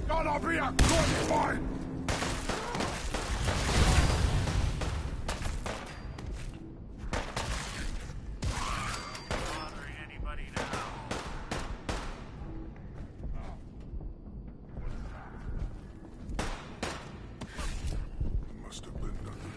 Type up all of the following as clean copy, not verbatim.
Gonna be a good fight! Bothering anybody now? Must have been nothing.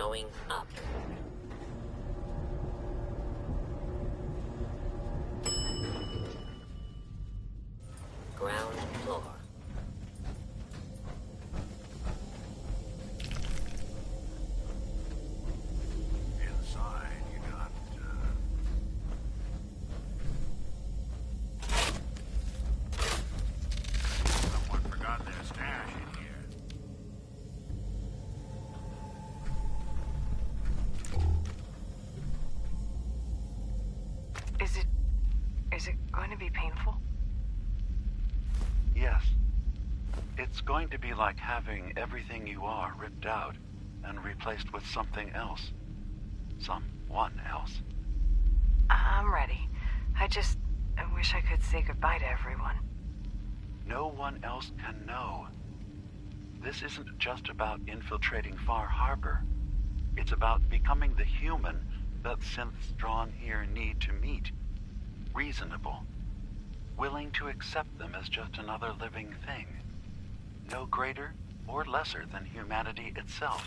Going up. Ground floor. Inside, you got, someone forgot their stash in here. Is it going to be painful? Yes. It's going to be like having everything you are ripped out and replaced with something else. Someone else. I'm ready. I wish I could say goodbye to everyone. No one else can know. This isn't just about infiltrating Far Harbor. It's about becoming the human that synths drawn here need to meet. Reasonable. Willing to accept them as just another living thing. No greater or lesser than humanity itself.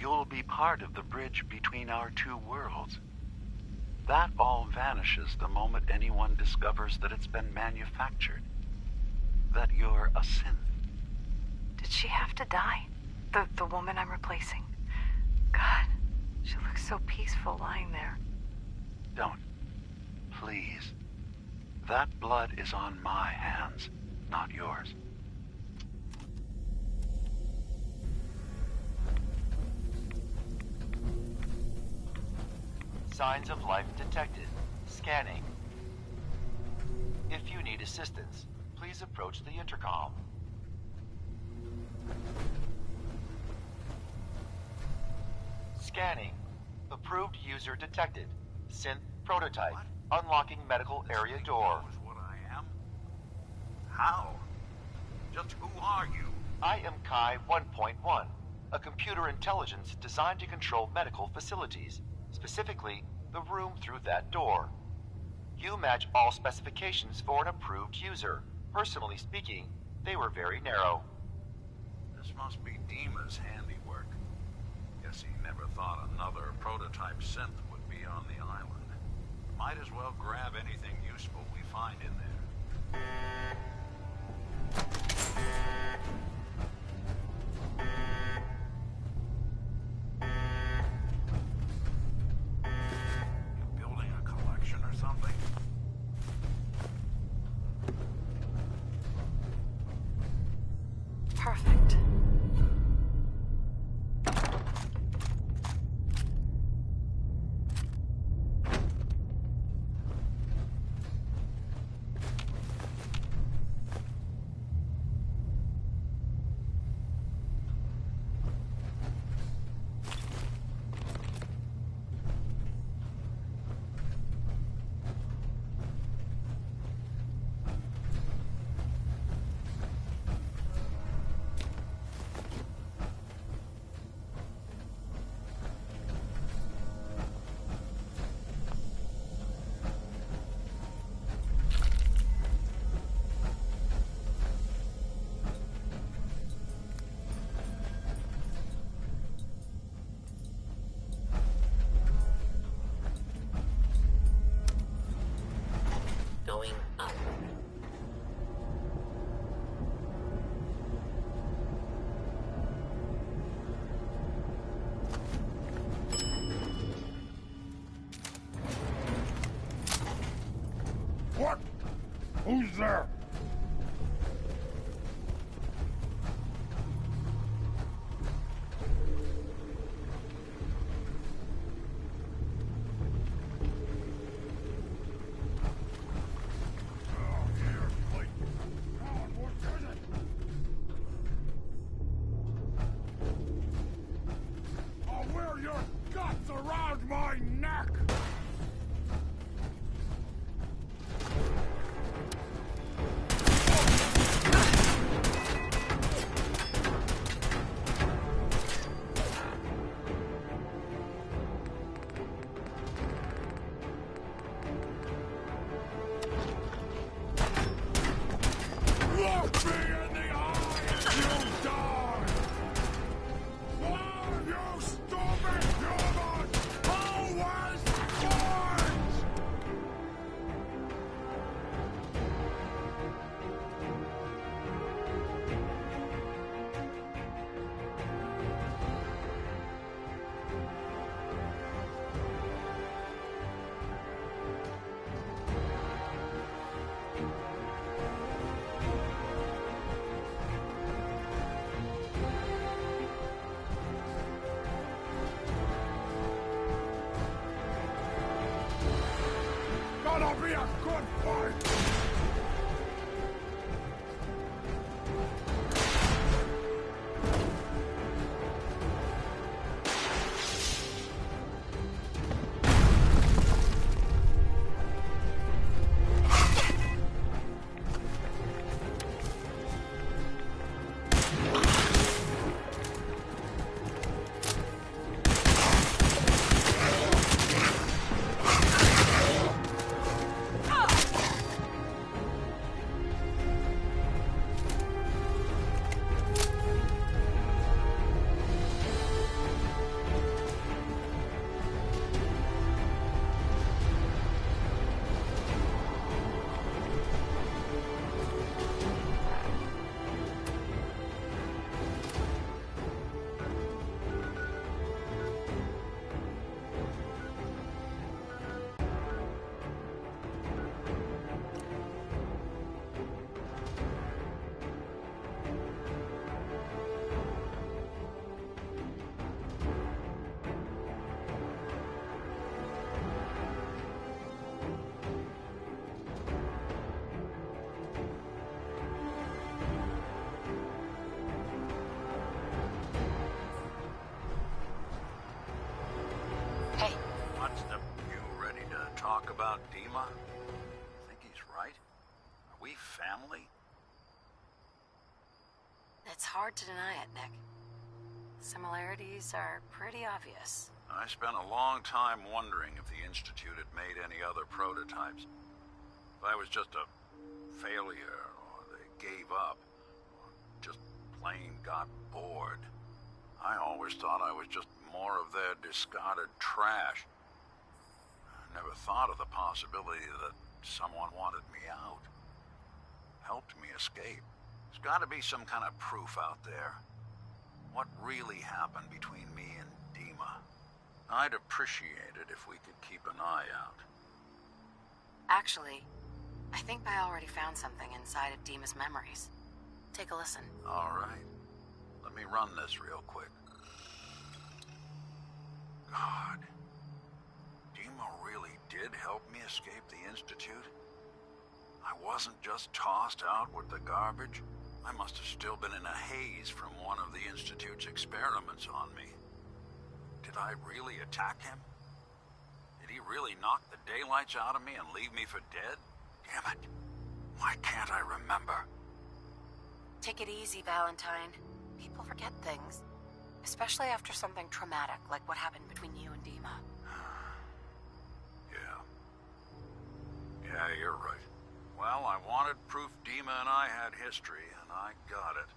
You'll be part of the bridge between our two worlds. That all vanishes the moment anyone discovers that it's been manufactured. That you're a synth. Did she have to die? The woman I'm replacing? God, she looks so peaceful lying there. Don't. Please. That blood is on my hands, not yours. Signs of life detected. Scanning. If you need assistance, please approach the intercom. Scanning. Approved user detected. Synth prototype. What? Unlocking medical area door. Knows what I am? How? Just who are you? I am Kai 1.1, a computer intelligence designed to control medical facilities, specifically the room through that door. You match all specifications for an approved user. Personally speaking, they were very narrow. This must be Dima's handiwork. Guess he never thought another prototype synth would be on the island. Might as well grab anything useful we find in there. You building a collection or something? Perfect. Going up. What? Who's there? Around my neck! gonna be a good fight! Talk about Dima? Think he's right? Are we family? It's hard to deny it, Nick. Similarities are pretty obvious. I spent a long time wondering if the Institute had made any other prototypes. If I was just a failure, or they gave up, or just plain got bored. I always thought I was just more of their discarded trash. Never thought of the possibility that someone wanted me out. Helped me escape. There's got to be some kind of proof out there. What really happened between me and Dima? I'd appreciate it if we could keep an eye out. Actually, I think I already found something inside of Dima's memories. Take a listen. All right. Let me run this real quick. God. Dima really did help me escape the Institute? I wasn't just tossed out with the garbage. I must have still been in a haze from one of the Institute's experiments on me. Did I really attack him? Did he really knock the daylights out of me and leave me for dead? Damn it. Why can't I remember? Take it easy, Valentine. People forget things. Especially after something traumatic like what happened between you and Dima. Yeah, you're right. Well, I wanted proof Dima and I had history, and I got it.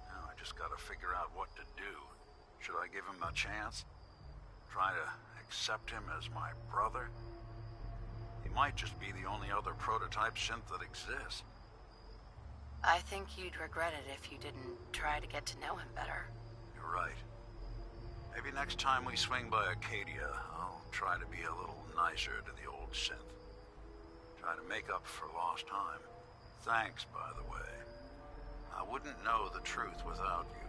Now I just gotta figure out what to do. Should I give him a chance? Try to accept him as my brother? He might just be the only other prototype synth that exists. I think you'd regret it if you didn't try to get to know him better. You're right. Maybe next time we swing by Acadia, I'll try to be a little nicer to the old synth. Try to make up for lost time. Thanks, by the way. I wouldn't know the truth without you.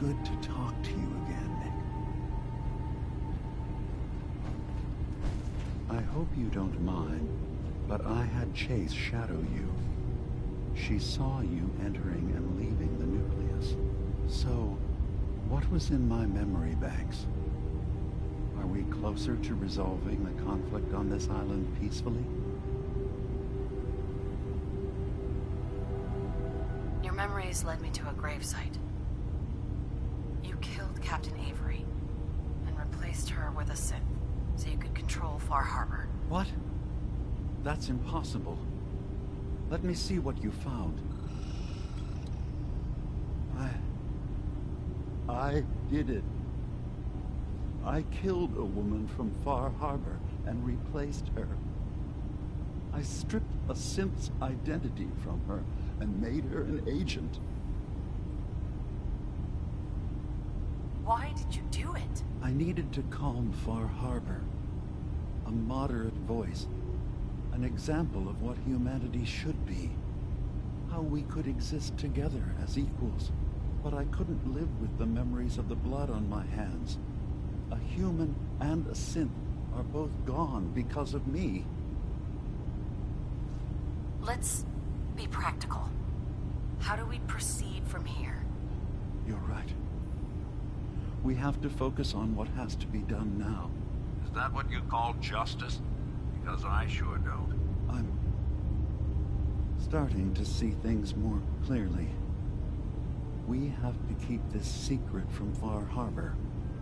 Good to talk to you again, Nick. I hope you don't mind, but I had Chase shadow you. She saw you entering and leaving the nucleus. So, what was in my memory banks? Are we closer to resolving the conflict on this island peacefully? Your memories led me to a gravesite. You killed Captain Avery and replaced her with a synth so you could control Far Harbor. What? That's impossible. Let me see what you found. I did it. I killed a woman from Far Harbor and replaced her. I stripped a synth's identity from her and made her an agent. Why did you do it? I needed to calm Far Harbor. A moderate voice. An example of what humanity should be. How we could exist together as equals. But I couldn't live with the memories of the blood on my hands. A human and a synth are both gone because of me. Let's be practical. How do we proceed from here? You're right. We have to focus on what has to be done now. Is that what you call justice? Because I sure don't. I'm starting to see things more clearly. We have to keep this secret from Far Harbor.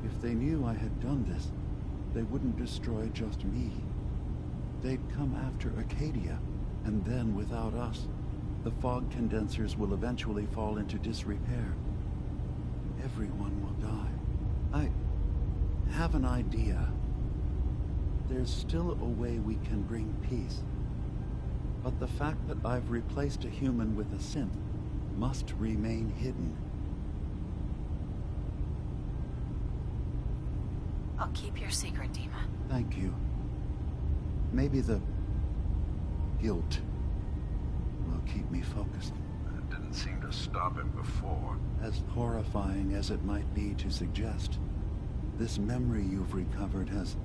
If they knew I had done this, they wouldn't destroy just me. They'd come after Acadia, and then without us, the fog condensers will eventually fall into disrepair. Everyone will die. I have an idea. There's still a way we can bring peace. But the fact that I've replaced a human with a synth must remain hidden. I'll keep your secret, Dima. Thank you. Maybe the guilt will keep me focused. That didn't seem to stop him before. As horrifying as it might be to suggest, this memory you've recovered has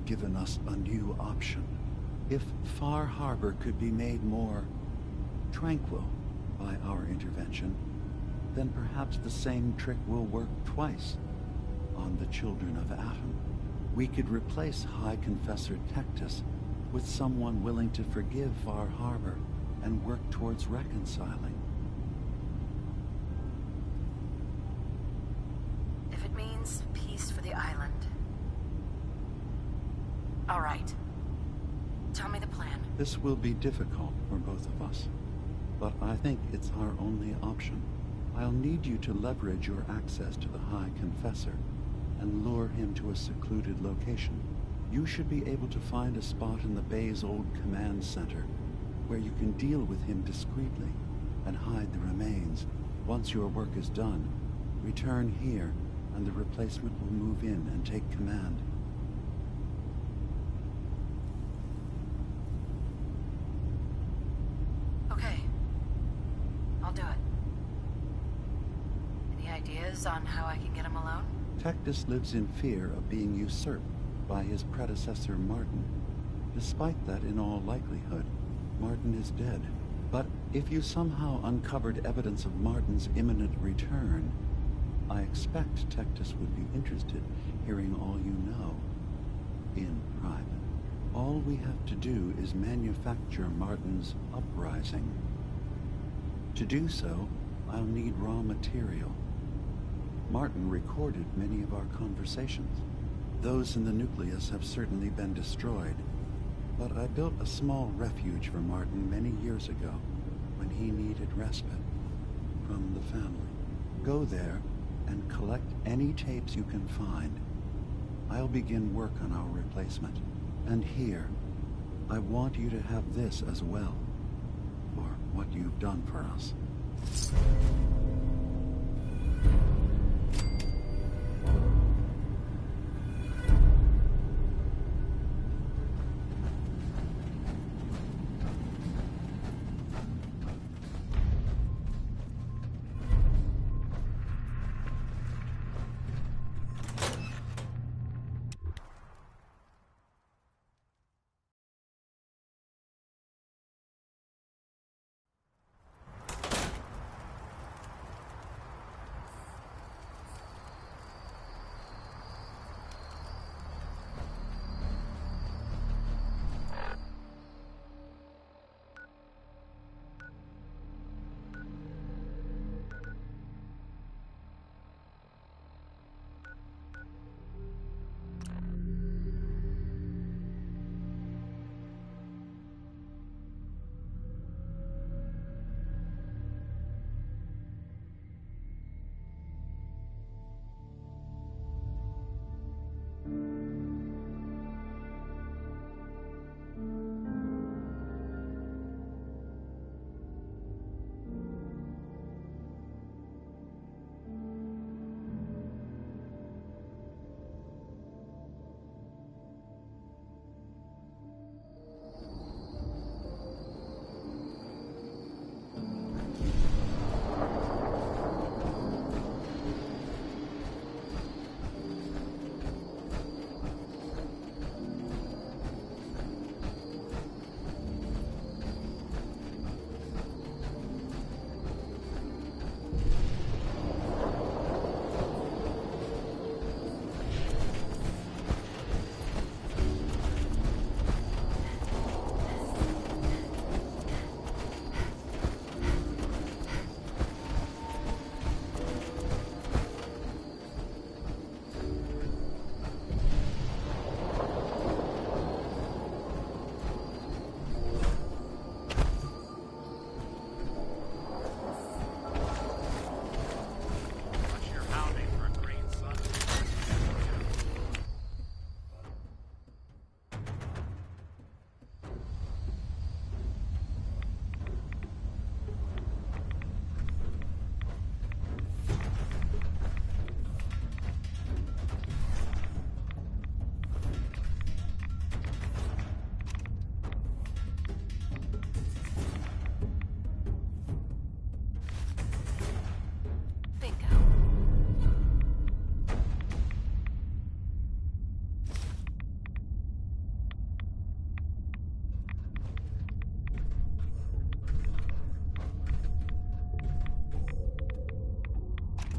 given us a new option. If Far Harbor could be made more tranquil by our intervention, then perhaps the same trick will work twice on the children of Atom. We could replace High Confessor Tectus with someone willing to forgive Far Harbor and work towards reconciling. If it means peace for the island. All right. Tell me the plan. This will be difficult for both of us, but I think it's our only option. I'll need you to leverage your access to the High Confessor and lure him to a secluded location. You should be able to find a spot in the Bay's old command center where you can deal with him discreetly and hide the remains. Once your work is done, return here and the replacement will move in and take command. Okay. I'll do it. Any ideas on how I can get him alone? Tectus lives in fear of being usurped by his predecessor Martin. Despite that, in all likelihood, Martin is dead. But if you somehow uncovered evidence of Martin's imminent return, I expect Tectus would be interested hearing all you know in private. All we have to do is manufacture Martin's uprising. To do so, I'll need raw material. Martin recorded many of our conversations. Those in the nucleus have certainly been destroyed, but I built a small refuge for Martin many years ago when he needed respite from the family. Go there and collect any tapes you can find. I'll begin work on our replacement. And here, I want you to have this as well, for what you've done for us.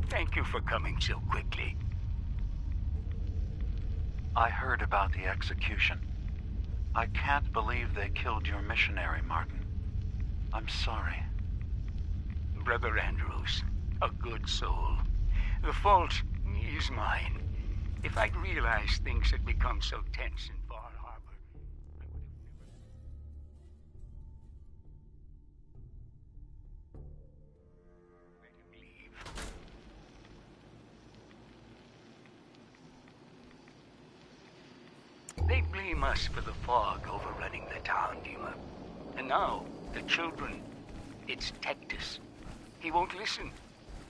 Thank you for coming so quickly. I heard about the execution. I can't believe they killed your missionary, Martin. I'm sorry. Brother Andrews, a good soul. The fault is mine. If I'd realized things had become so tense in Far Harbor, I would have never... Let him leave. They blame us for the fog overrunning the town, Dima. And now, the children, it's Tectus. He won't listen.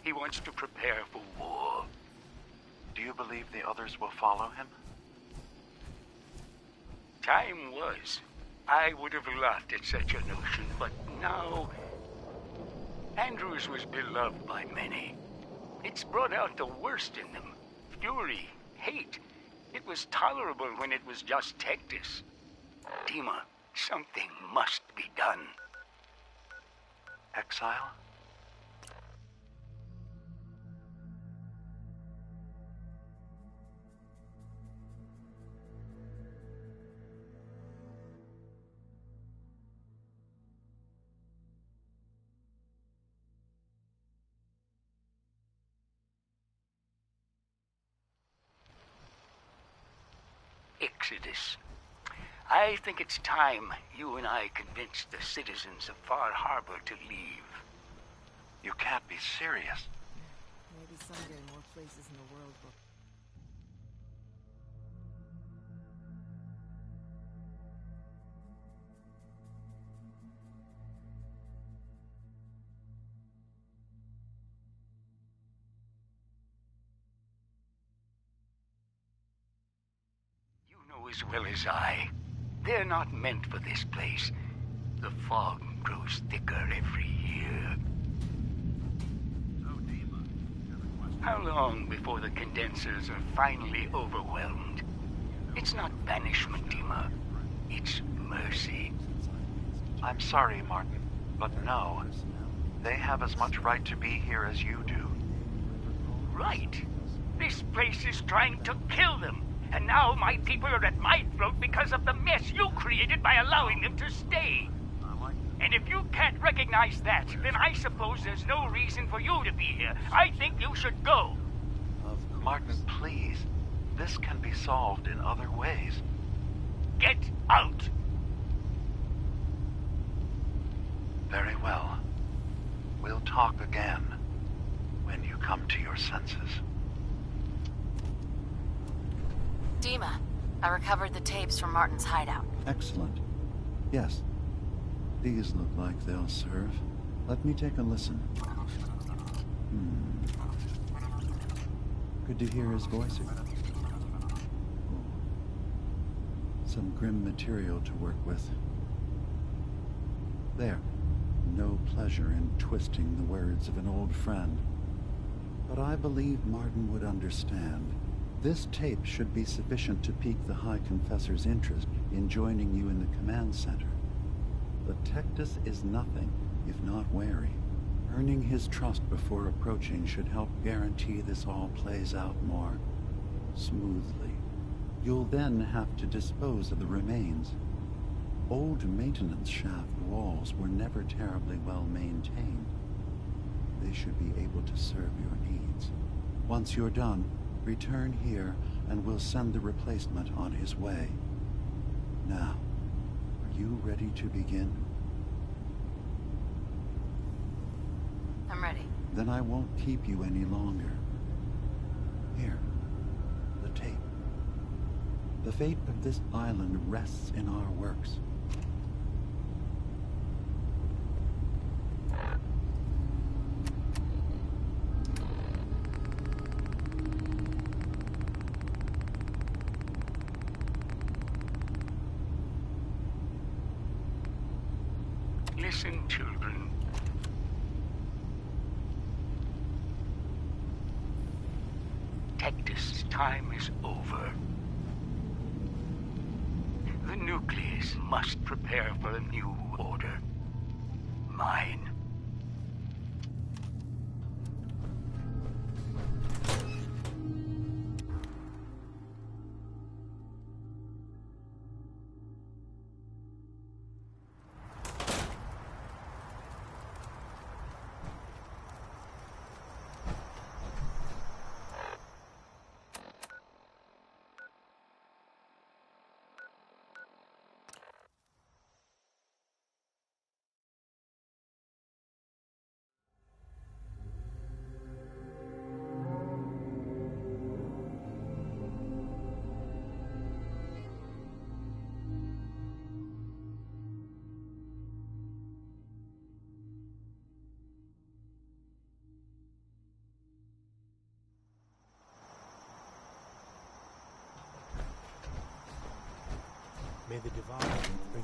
He wants to prepare for war. Do you believe the others will follow him? Time was. I would have laughed at such a notion, but now... Andrews was beloved by many. It's brought out the worst in them. Fury, hate. It was tolerable when it was just Tectus. Dima, something must be done. Exile? Exodus. I think it's time you and I convinced the citizens of Far Harbor to leave. You can't be serious. Maybe someday more places in the world will... You know as well as I, they're not meant for this place. The fog grows thicker every year. So, Dima, you have a question? How long before the condensers are finally overwhelmed? It's not banishment, Dima. It's mercy. I'm sorry, Martin, but no. They have as much right to be here as you do. Right. This place is trying to kill them. And now my people are at my throat because of the mess you created by allowing them to stay. I like that. And if you can't recognize that, then I suppose there's no reason for you to be here. I think you should go. Martin, please. This can be solved in other ways. Get out. Very well. We'll talk again when you come to your senses. Dima, I recovered the tapes from Martin's hideout. Excellent. Yes. These look like they'll serve. Let me take a listen. Good to hear his voice again. Oh. Some grim material to work with. There. No pleasure in twisting the words of an old friend. But I believe Martin would understand. This tape should be sufficient to pique the High Confessor's interest in joining you in the command center. But Tectus is nothing if not wary. Earning his trust before approaching should help guarantee this all plays out more smoothly. You'll then have to dispose of the remains. Old maintenance shaft walls were never terribly well maintained. They should be able to serve your needs. Once you're done, return here and we'll send the replacement on his way. Now, are you ready to begin? I'm ready. Then I won't keep you any longer. Here, the tape. The fate of this island rests in our works. Listen, children. Tectus' time is over. The nucleus must prepare for a new order. Mine. May the divine bring...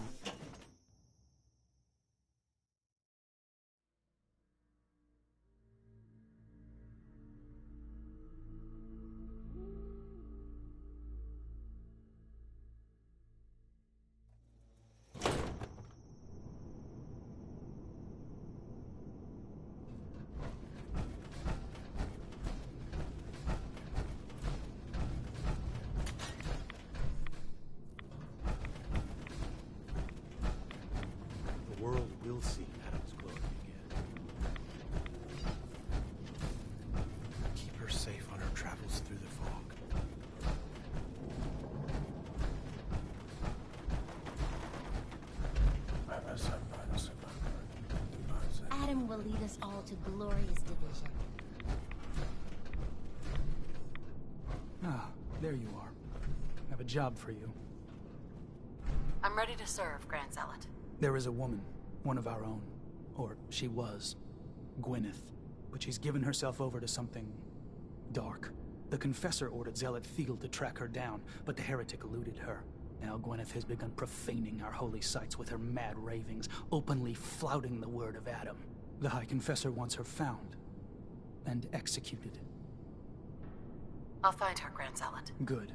The world will see Adam's glory again. Keep her safe on her travels through the fog. Adam will lead us all to glorious division. Ah, there you are. I have a job for you. I'm ready to serve, Grand Zealot. There is a woman, one of our own. Or she was. Gwyneth. But she's given herself over to something... dark. The Confessor ordered Zealot Field to track her down, but the heretic eluded her. Now Gwyneth has begun profaning our holy sites with her mad ravings, openly flouting the word of Adam. The High Confessor wants her found. And executed. I'll find her, Grand Zealot. Good.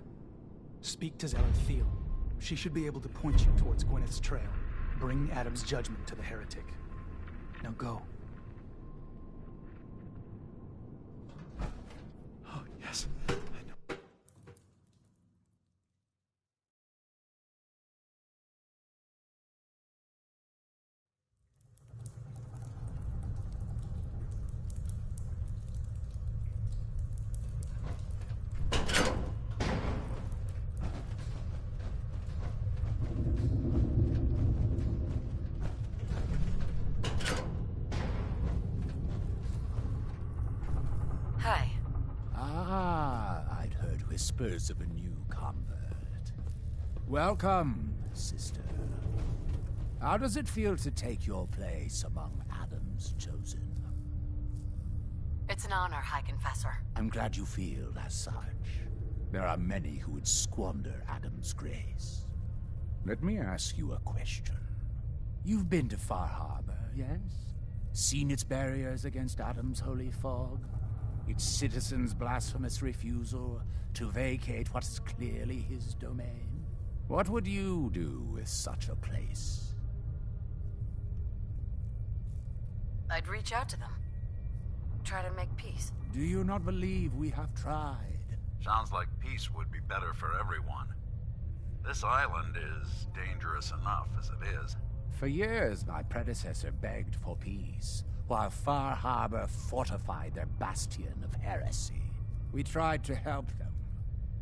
Speak to Zealot Field. She should be able to point you towards Gwyneth's trail. Bring Adam's judgment to the heretic. Now go. Oh, yes. Hi. Ah, I'd heard whispers of a new convert. Welcome, sister. How does it feel to take your place among Adam's chosen? It's an honor, High Confessor. I'm glad you feel as such. There are many who would squander Adam's grace. Let me ask you a question. You've been to Far Harbor, yes? Seen its barriers against Adam's holy fog? Its citizens' blasphemous refusal to vacate what is clearly his domain? What would you do with such a place? I'd reach out to them. Try to make peace. Do you not believe we have tried? Sounds like peace would be better for everyone. This island is dangerous enough as it is. For years, my predecessor begged for peace, while Far Harbor fortified their bastion of heresy. We tried to help them,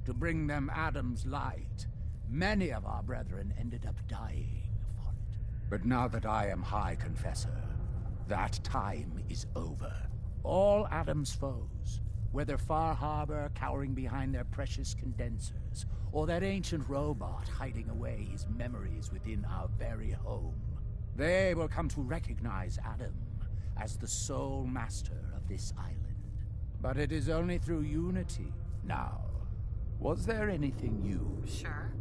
to bring them Adam's light. Many of our brethren ended up dying for it. But now that I am High Confessor, that time is over. All Adam's foes, whether Far Harbor cowering behind their precious condensers, or that ancient robot hiding away his memories within our very home, they will come to recognize Adam as the sole master of this island. But it is only through unity. Now, was there anything you... Sure.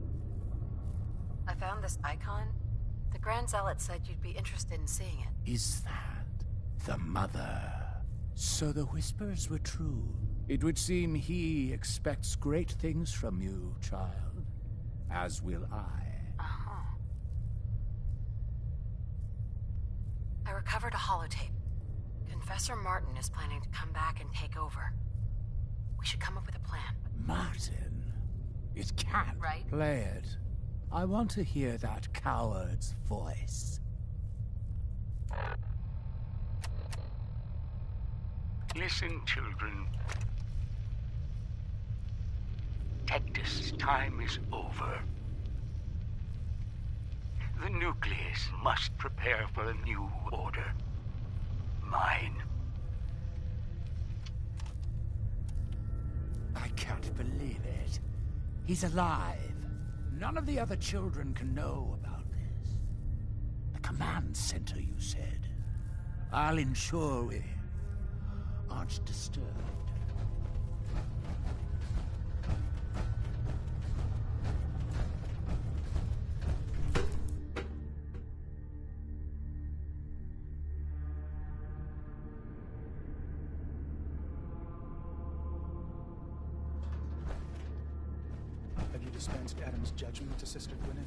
I found this icon. The Grand Zealot said you'd be interested in seeing it. Is that the Mother? So the whispers were true. It would seem he expects great things from you, child. As will I. Uh-huh. I recovered a holotape. Confessor Martin is planning to come back and take over. We should come up with a plan. Martin? It can't. Right? Play it. I want to hear that coward's voice. Listen, children. Tectus' time is over. The nucleus must prepare for a new order. Mine. I can't believe it. He's alive. None of the other children can know about this. The command center, you said. I'll ensure we aren't disturbed. dispensed Adam's judgment to Sister Gwyneth?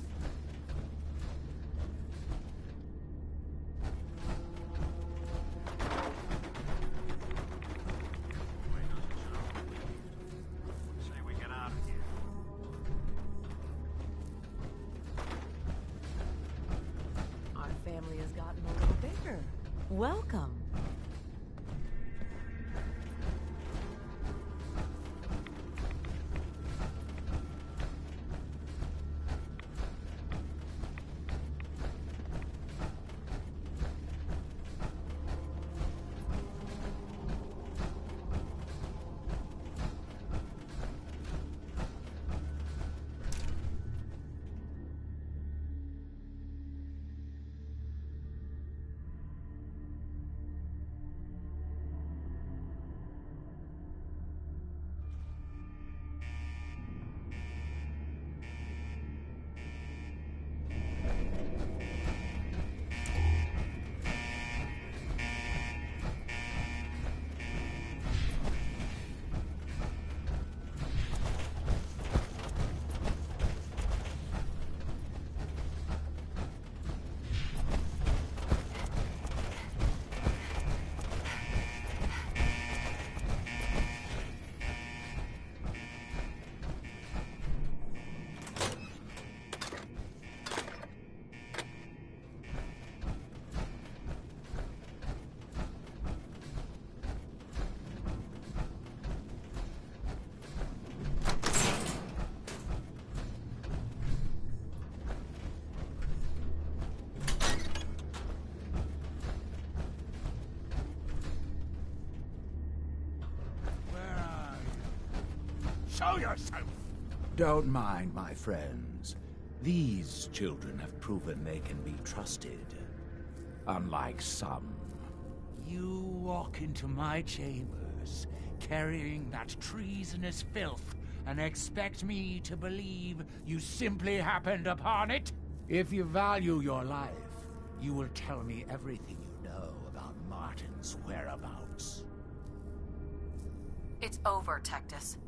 Say we get out of here. Our family has gotten a little bigger. Welcome. Show yourself! Don't mind my friends. These children have proven they can be trusted. Unlike some. You walk into my chambers, carrying that treasonous filth, and expect me to believe you simply happened upon it? If you value your life, you will tell me everything you know about Martin's whereabouts. It's over, Tectus.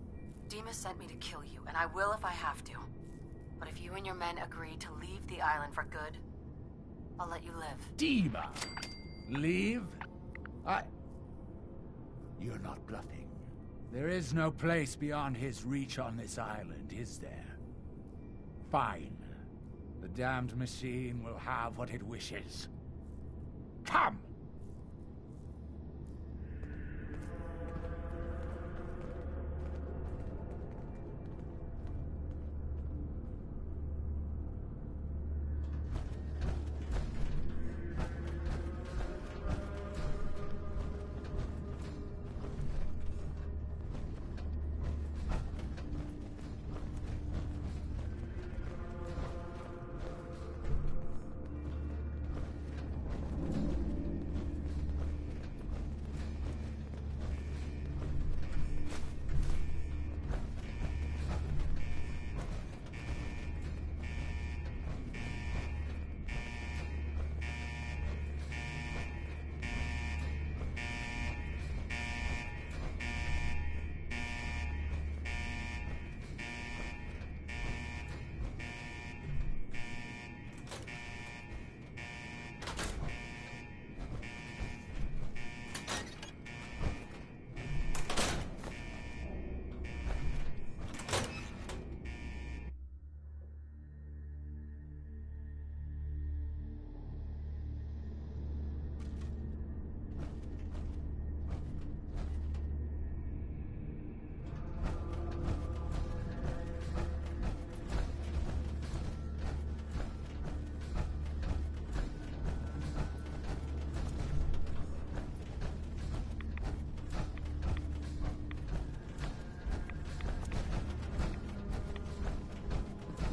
Demas sent me to kill you, and I will if I have to. But if you and your men agree to leave the island for good, I'll let you live. Dima! Leave? You're not bluffing. There is no place beyond his reach on this island, is there? Fine. The damned machine will have what it wishes. Come!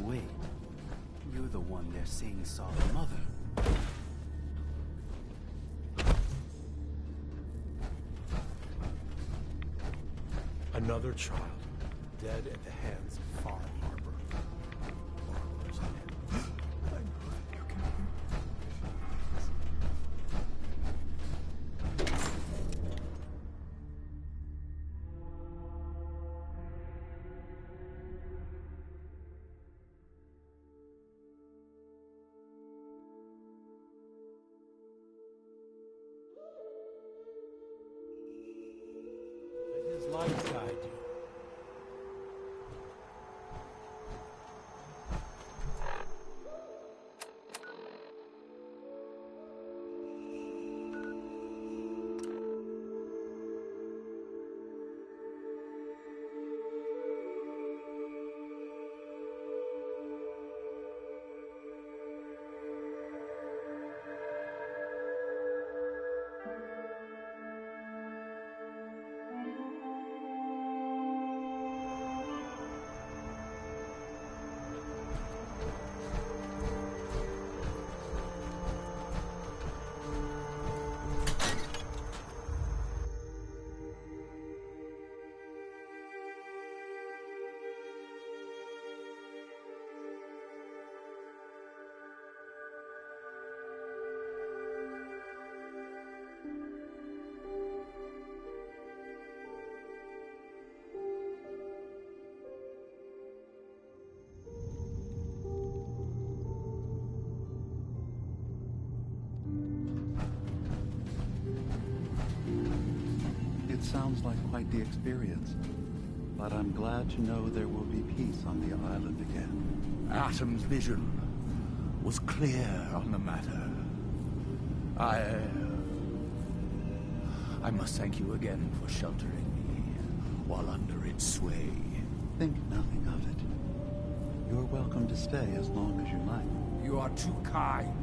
Wait, you're the one they're saying saw the mother. Another child, dead at the hands of Far Harbor. Marvelous. I know that you can light guide you. It sounds like quite the experience, but I'm glad to know there will be peace on the island again. Atom's vision was clear on the matter. I must thank you again for sheltering me while under its sway. Think nothing of it. You're welcome to stay as long as you like. You are too kind,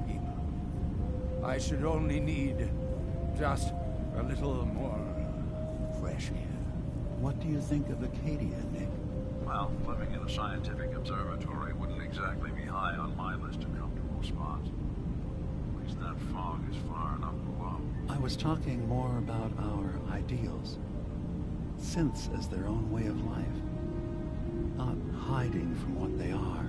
Eva. I should only need just a little more fresh air. What do you think of Acadia, Nick? Well, living in a scientific observatory wouldn't exactly be high on my list of comfortable spots. At least that fog is far enough below. I was talking more about our ideals. Synths as their own way of life. Not hiding from what they are.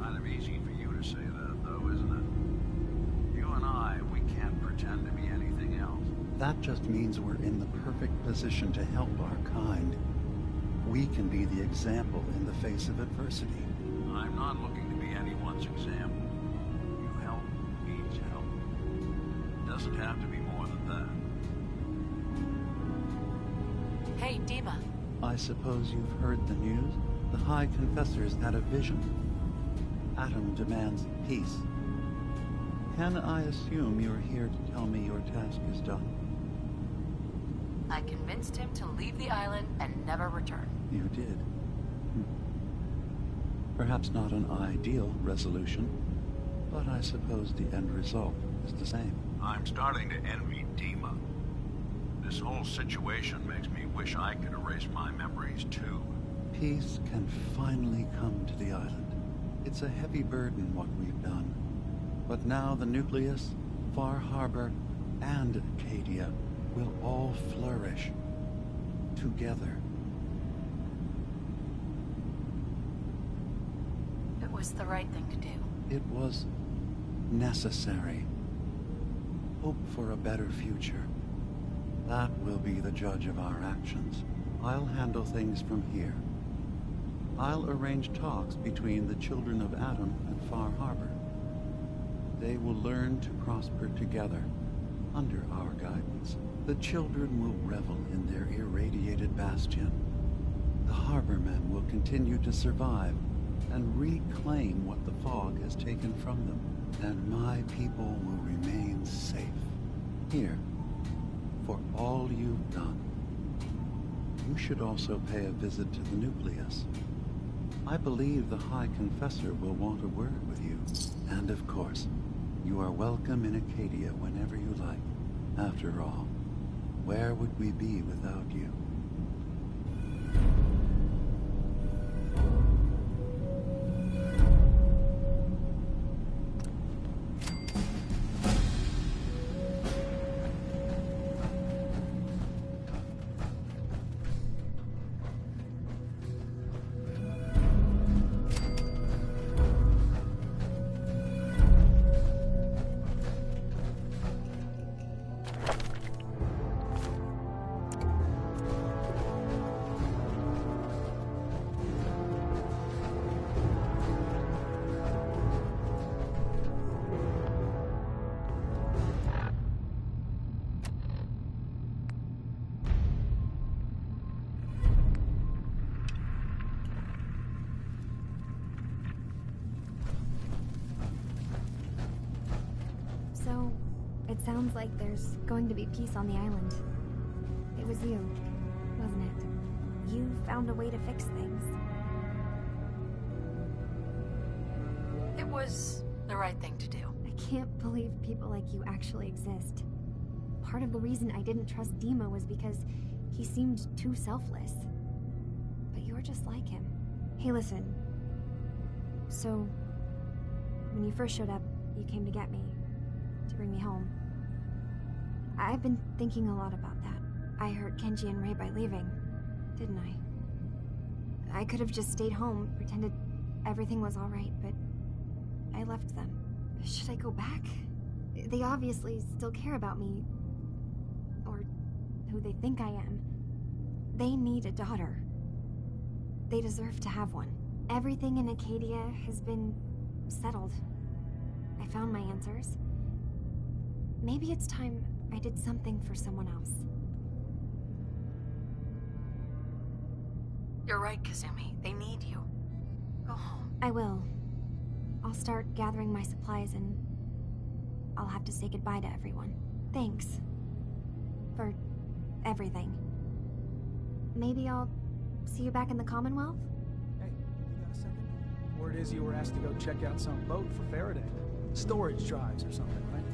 Kind of easy for you to say that, though, isn't it? You and I, we can't pretend to be anything else. That just means we're in the perfect position to help our kind. We can be the example in the face of adversity. I'm not looking to be anyone's example. You help who needs help. It doesn't have to be more than that. Hey, Dima. I suppose you've heard the news? The High Confessor's had a vision. Atom demands peace. Can I assume you're here to tell me your task is done? I convinced him to leave the island and never return. You did. Perhaps not an ideal resolution, but I suppose the end result is the same. I'm starting to envy Dima. This whole situation makes me wish I could erase my memories too. Peace can finally come to the island. It's a heavy burden what we've done. But now the Nucleus, Far Harbor, and Acadia will all flourish together. It was the right thing to do. It was necessary. Hope for a better future. That will be the judge of our actions. I'll handle things from here. I'll arrange talks between the children of Atom and Far Harbor. They will learn to prosper together under our guidance. The children will revel in their irradiated bastion. The Harbormen will continue to survive and reclaim what the fog has taken from them. And my people will remain safe. Here, for all you've done. You should also pay a visit to the Nucleus. I believe the High Confessor will want a word with you. And of course, you are welcome in Acadia whenever you like. After all, where would we be without you? It sounds like there's going to be peace on the island. It was you, wasn't it? You found a way to fix things. It was the right thing to do. I can't believe people like you actually exist. Part of the reason I didn't trust Dima was because he seemed too selfless. But you're just like him. Hey, listen. So, when you first showed up, you came to get me, to bring me home. I've been thinking a lot about that. I hurt Kenji and Rei by leaving, didn't I? I could have just stayed home, pretended everything was alright, but I left them. Should I go back? They obviously still care about me, or who they think I am. They need a daughter. They deserve to have one. Everything in Acadia has been settled. I found my answers. Maybe it's time I did something for someone else. You're right, Kazumi. They need you. Go home. I will. I'll start gathering my supplies and I'll have to say goodbye to everyone. Thanks. For everything. Maybe I'll see you back in the Commonwealth? Hey, you got a second? Word is you were asked to go check out some boat for Faraday. Storage drives or something, right?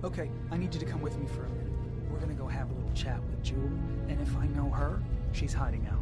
Okay, I need you to come with me for a minute. We're gonna go have a little chat with Jewel, and if I know her, she's hiding out.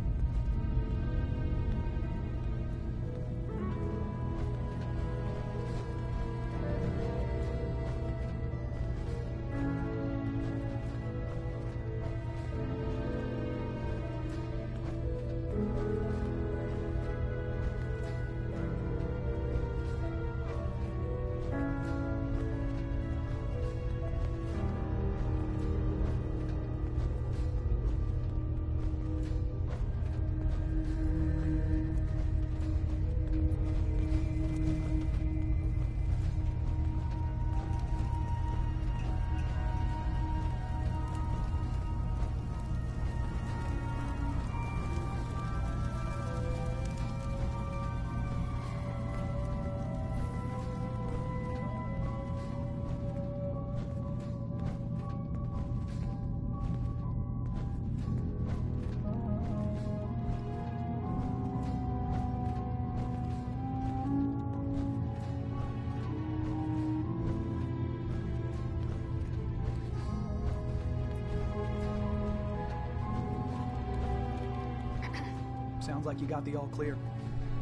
Sounds like you got the all clear.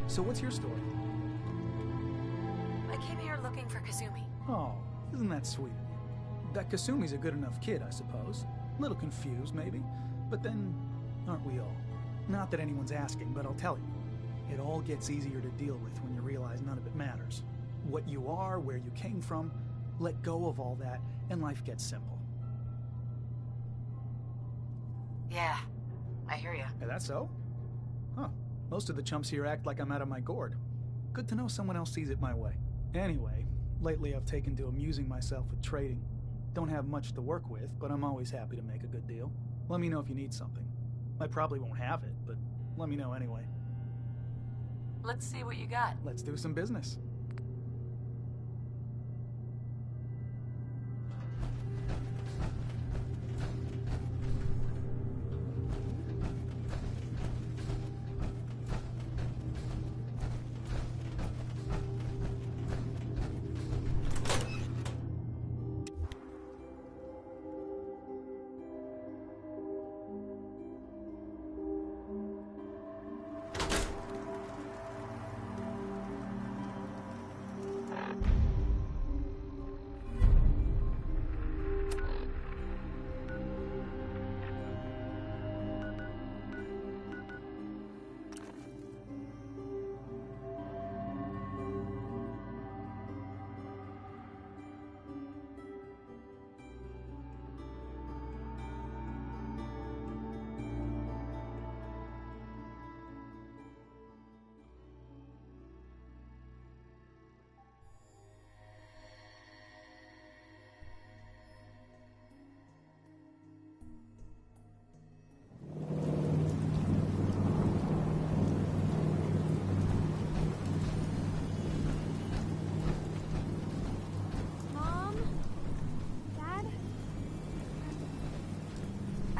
So what's your story? I came here looking for Kazumi. Oh, isn't that sweet? That Kasumi's a good enough kid, I suppose. A little confused, maybe. But then, aren't we all? Not that anyone's asking, but I'll tell you. It all gets easier to deal with when you realize none of it matters. What you are, where you came from, let go of all that, and life gets simple. Yeah, I hear ya. Hey, that's so? Huh. Most of the chumps here act like I'm out of my gourd. Good to know someone else sees it my way. Anyway, lately I've taken to amusing myself with trading. Don't have much to work with, but I'm always happy to make a good deal. Let me know if you need something. I probably won't have it, but let me know anyway. Let's see what you got. Let's do some business.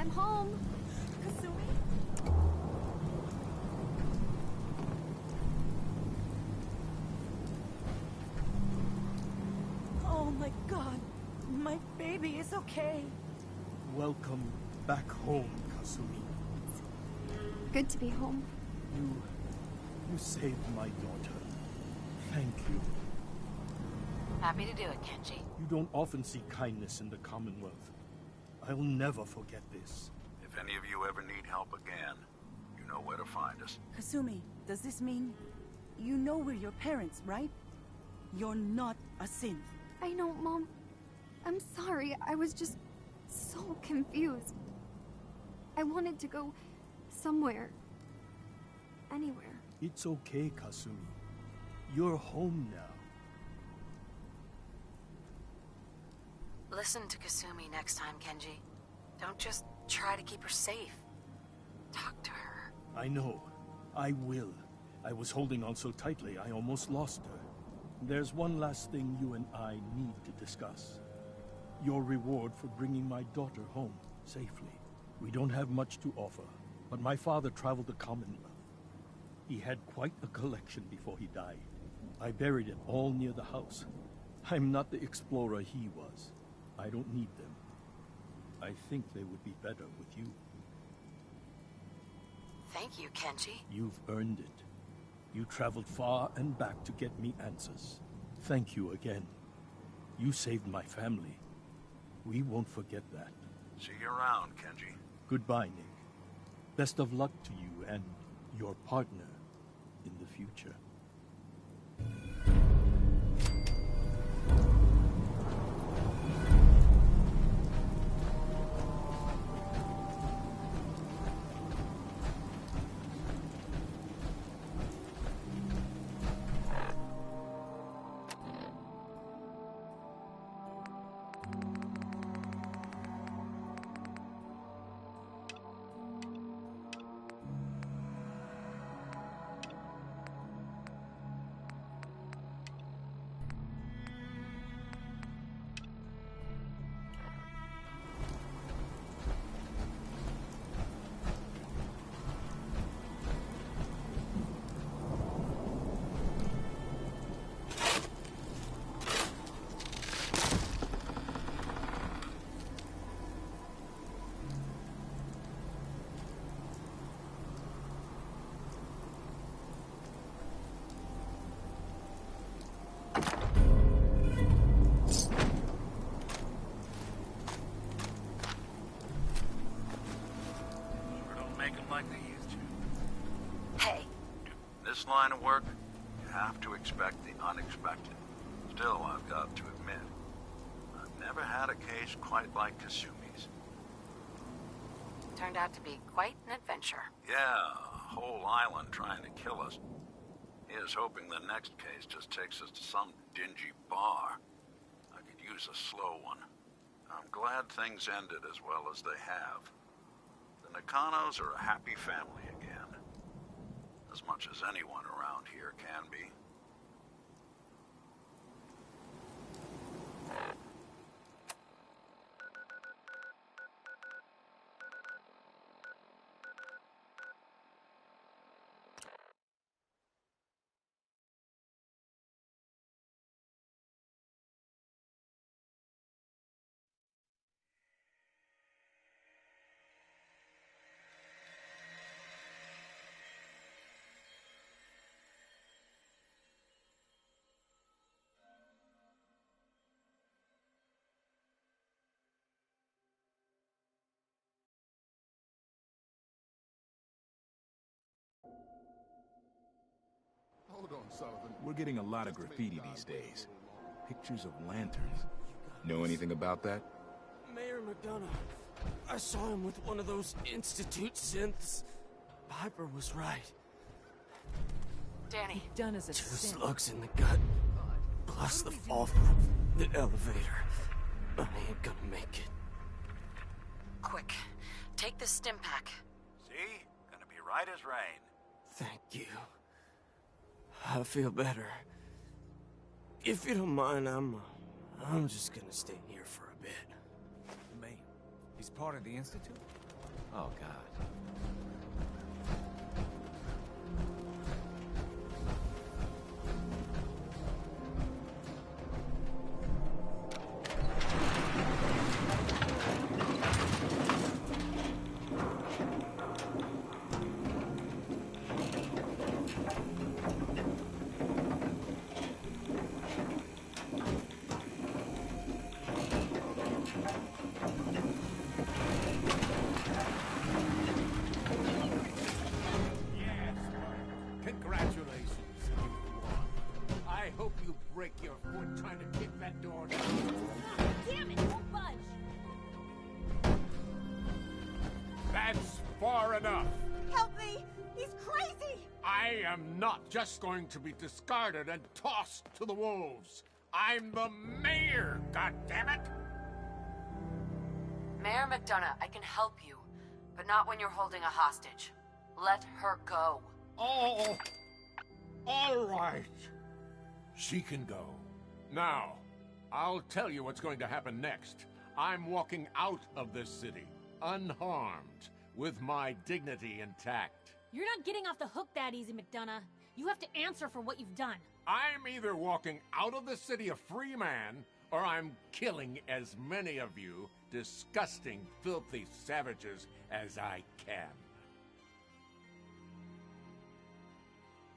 I'm home. Kasumi? Oh my god. My baby is okay. Welcome back home, Kasumi. Good to be home. You saved my daughter. Thank you. Happy to do it, Kenji. You don't often see kindness in the Commonwealth. I'll never forget this. If any of you ever need help again, you know where to find us. Kasumi, does this mean you know we're your parents, right? You're not a synth. I know, Mom. I'm sorry. I was just so confused. I wanted to go somewhere. Anywhere. It's okay, Kasumi. You're home now. Listen to Kasumi next time, Kenji. Don't just try to keep her safe. Talk to her. I know. I will. I was holding on so tightly, I almost lost her. There's one last thing you and I need to discuss. Your reward for bringing my daughter home safely. We don't have much to offer, but my father traveled the Commonwealth. He had quite a collection before he died. I buried it all near the house. I'm not the explorer he was. I don't need them. I think they would be better with you. Thank you, Kenji. You've earned it. You traveled far and back to get me answers. Thank you again. You saved my family. We won't forget that. See you around, Kenji. Goodbye, Nick. Best of luck to you and your partner in the future. This line of work, you have to expect the unexpected. Still, I've got to admit, I've never had a case quite like Kasumi's. Turned out to be quite an adventure. Yeah, a whole island trying to kill us. Here's hoping the next case just takes us to some dingy bar. I could use a slow one. I'm glad things ended as well as they have. The Nakanos are a happy family again. As much as anyone around here can be. Hold on, Sullivan. We're getting a lot of graffiti these days. Pictures of lanterns. Know anything about that? Mayor McDonough. I saw him with one of those Institute synths. Piper was right. Danny. Done as a 2 synth. slugs in the gut. Plus the fall from the elevator. I ain't gonna make it. Quick. Take this stim pack. See? Gonna be right as rain. Thank you. I feel better. If you don't mind, I'm just gonna stay here for a bit. Man, he's part of the Institute? Oh, God. Enough! Help me! He's crazy! I am not just going to be discarded and tossed to the wolves. I'm the mayor, goddammit! Mayor McDonough, I can help you, but not when you're holding a hostage. Let her go. Oh, all right. She can go. Now, I'll tell you what's going to happen next. I'm walking out of this city, unharmed, with my dignity intact. You're not getting off the hook that easy, McDonough. You have to answer for what you've done. I'm either walking out of the city a free man, or I'm killing as many of you disgusting, filthy savages as I can.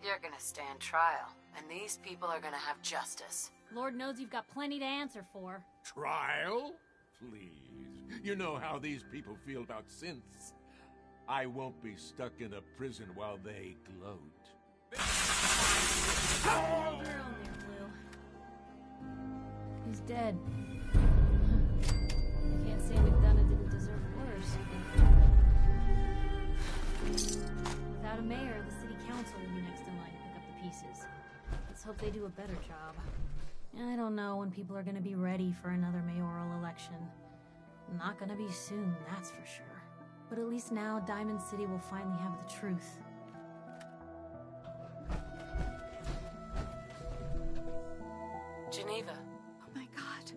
You're gonna stand trial, and these people are gonna have justice. Lord knows you've got plenty to answer for. Trial? Please. You know how these people feel about synths. I won't be stuck in a prison while they gloat. Oh! He's dead. I can't say McDonough didn't deserve worse. Without a mayor, the city council will be next in line to pick up the pieces. Let's hope they do a better job. I don't know when people are going to be ready for another mayoral election. Not gonna be soon, that's for sure. But at least now, Diamond City will finally have the truth. Geneva. Oh my God.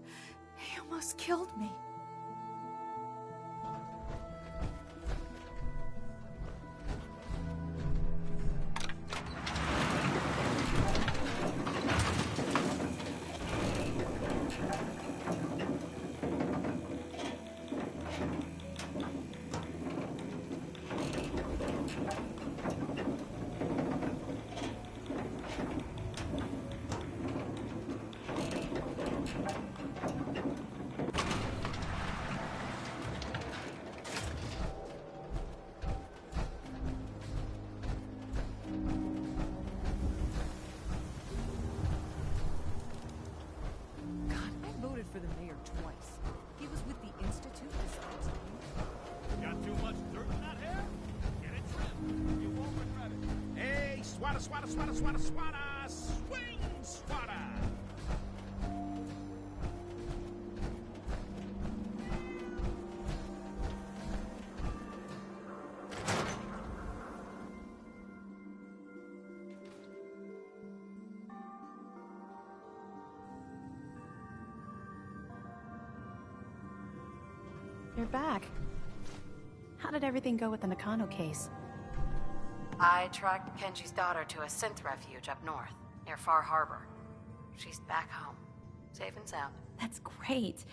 He almost killed me. For the mayor twice. He was with the Institute besides me. Got too much dirt in that hair? Get it trimmed. You won't regret it. Hey, swata, swata, swata, swata, swata! Swing, swata! You're back. How did everything go with the Nakano case? I tracked Kenji's daughter to a synth refuge up north, near Far Harbor. She's back home, safe and sound. That's great.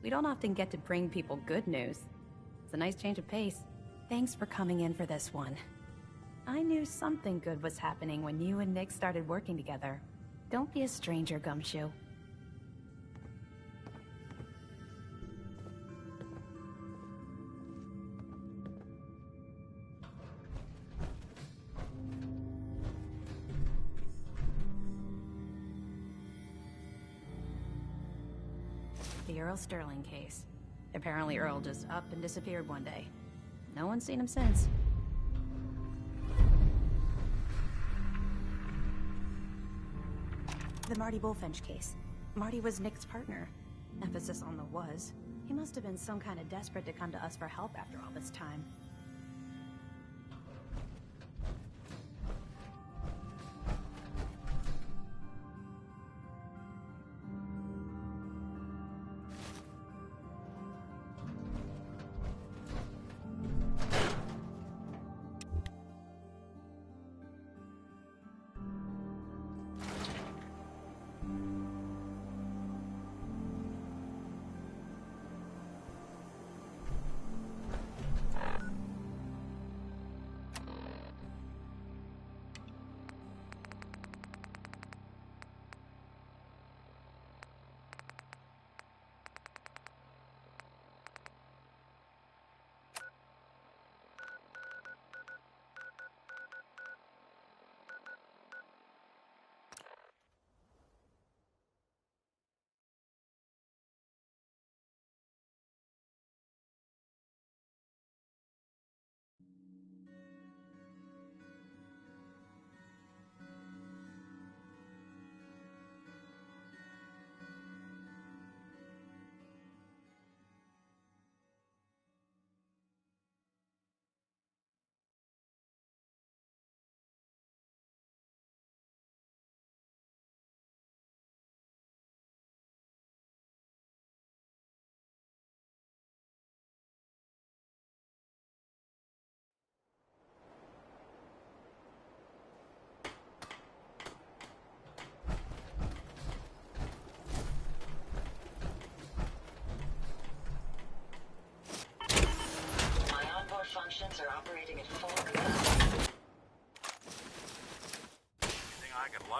We don't often get to bring people good news. It's a nice change of pace. Thanks for coming in for this one. I knew something good was happening when you and Nick started working together. Don't be a stranger, Gumshoe. The Earl Sterling case. Apparently Earl just up and disappeared one day. No one's seen him since. The Marty Bullfinch case. Marty was Nick's partner. Emphasis on the was. He must have been some kind of desperate to come to us for help after all this time.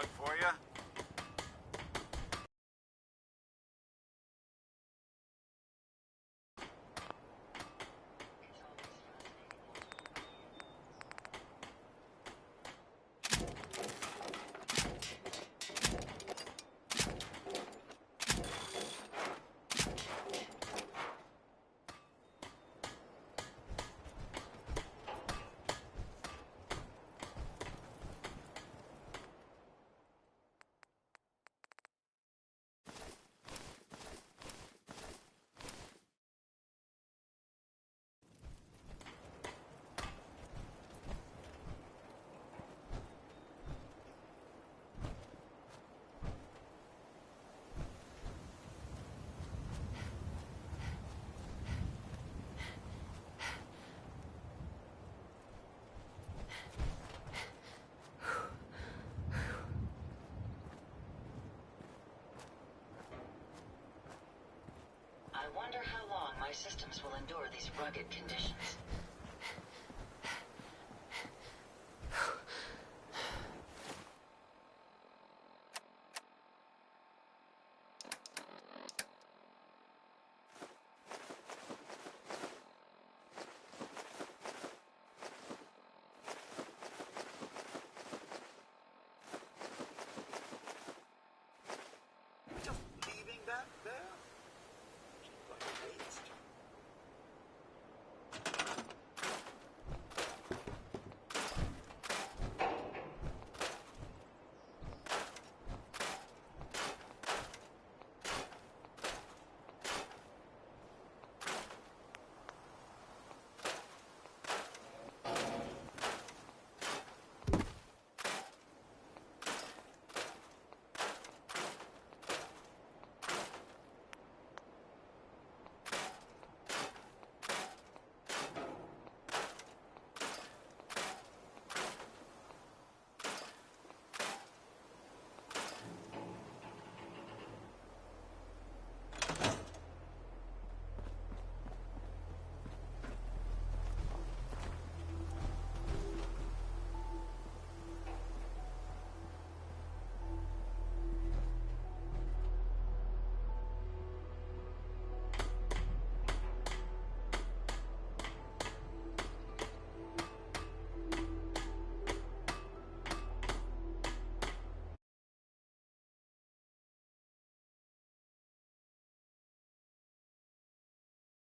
mug for you? I wonder how long my systems will endure these rugged conditions.